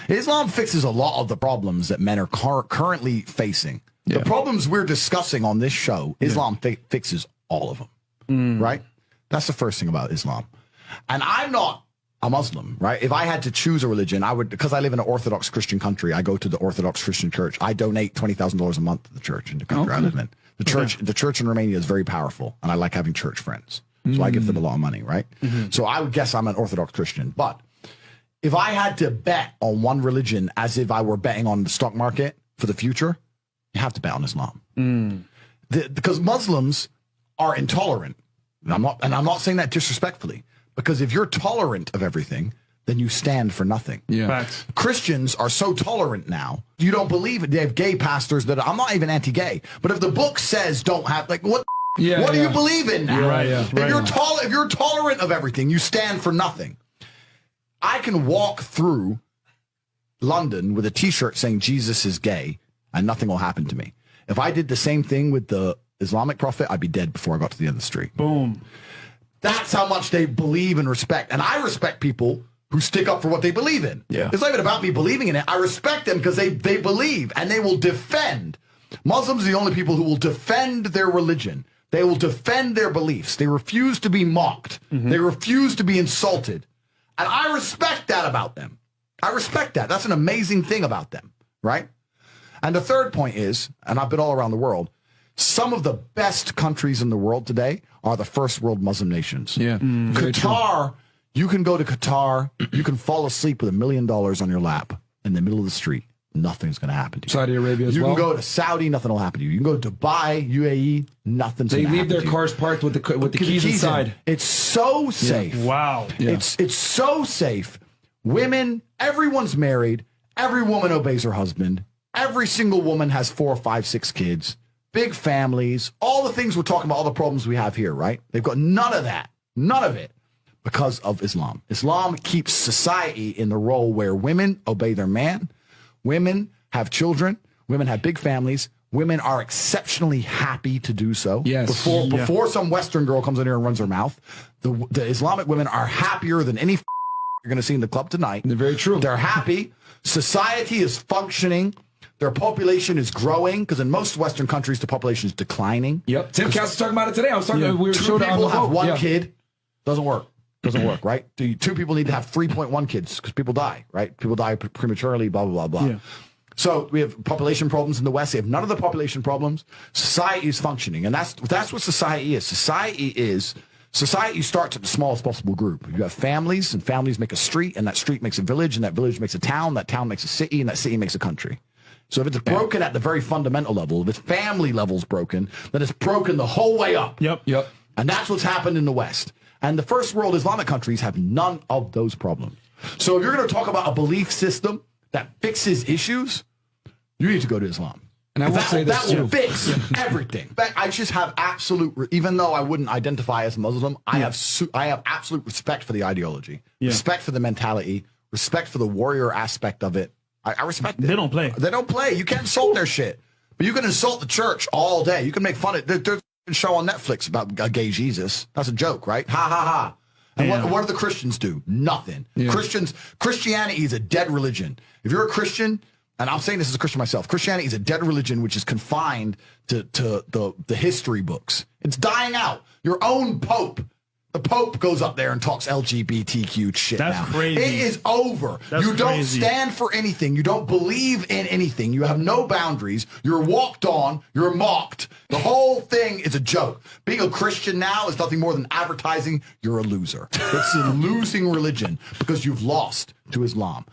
Islam fixes a lot of the problems that men are currently facing. The problems we're discussing on this show, Islam fixes all of them, right? That's the first thing about Islam. And I'm not a Muslim, right? If I had to choose a religion, I would, because I live in an Orthodox Christian country, I go to the Orthodox Christian church. I donate $20,000 a month to the church in the country I live in. The church in Romania is very powerful, and I like having church friends. So I give them a lot of money, right? So I would guess I'm an Orthodox Christian. But if I had to bet on one religion as if I were betting on the stock market for the future, you have to bet on Islam. Because Muslims are intolerant. And I'm not saying that disrespectfully. Because if you're tolerant of everything, then you stand for nothing. Facts. Christians are so tolerant now. You don't believe it. They have gay pastors that I'm not even anti-gay. But if the book says don't have, like, what do you believe in now? If you're tolerant of everything, you stand for nothing. I can walk through London with a T-shirt saying Jesus is gay, and nothing will happen to me. If I did the same thing with the Islamic prophet, I'd be dead before I got to the end of the street. Boom. That's how much they believe and respect. And I respect people who stick up for what they believe in. It's not even about me believing in it. I respect them because they believe, and they will defend. Muslims are the only people who will defend their religion. They will defend their beliefs. They refuse to be mocked. They refuse to be insulted. And I respect that about them. I respect that. That's an amazing thing about them, right? And the third point is, and I've been all around the world, some of the best countries in the world today are the first world Muslim nations. Qatar, you can go to Qatar, you can fall asleep with $1 million on your lap in the middle of the street. Nothing's going to happen to you. Saudi Arabia as well. You can go to Saudi, nothing will happen to you. You can go to Dubai, UAE, nothing's going to happen to you. They leave their cars parked with the keys inside. It's so safe. Wow. It's so safe. Women, everyone's married. Every woman obeys her husband. Every single woman has 4, 5, 6 kids. Big families. All the things we're talking about, all the problems we have here, right? They've got none of that. None of it. Because of Islam. Islam keeps society in the role where women obey their man. Women have children. Women have big families. Women are exceptionally happy to do so. Before some Western girl comes in here and runs her mouth, the Islamic women are happier than any you're going to see in the club tonight. They're very true. They're happy. Society is functioning. Their population is growing because in most Western countries, the population is declining. Tim Cass was talking about it today. I was talking. We were Two people have one kid. Doesn't work. Doesn't work, right? 2 people need to have 3.1 kids because people die, right? People die prematurely, blah, blah, blah, blah. So we have population problems in the West. We have none of the population problems. Society is functioning. And that's what society is. Society starts at the smallest possible group. You have families, and families make a street, and that street makes a village, and that village makes a town, that town makes a city, and that city makes a country. So if it's broken at the very fundamental level, if its family level's broken, then it's broken the whole way up. Yep. And that's what's happened in the West. And the first world Islamic countries have none of those problems. So if you're going to talk about a belief system that fixes issues, you need to go to Islam. And I will say this that will fix everything. I just have absolute, even though I wouldn't identify as Muslim, I have absolute respect for the ideology, respect for the mentality, respect for the warrior aspect of it. I respect it. They don't play. They don't play. You can't insult their shit. But you can insult the church all day. You can make fun of it. There's a show on Netflix about a gay Jesus. That's a joke, right? Ha, ha, ha. And what do the Christians do? Nothing. Christianity is a dead religion. If you're a Christian, and I'm saying this as a Christian myself, Christianity is a dead religion which is confined to the history books. It's dying out. Your own Pope. The Pope goes up there and talks LGBTQ shit now. That's crazy. It is over. That's you don't crazy. stand for anything. You don't believe in anything. You have no boundaries. You're walked on. You're mocked. The whole thing is a joke. Being a Christian now is nothing more than advertising you're a loser. It's a losing religion because you've lost to Islam.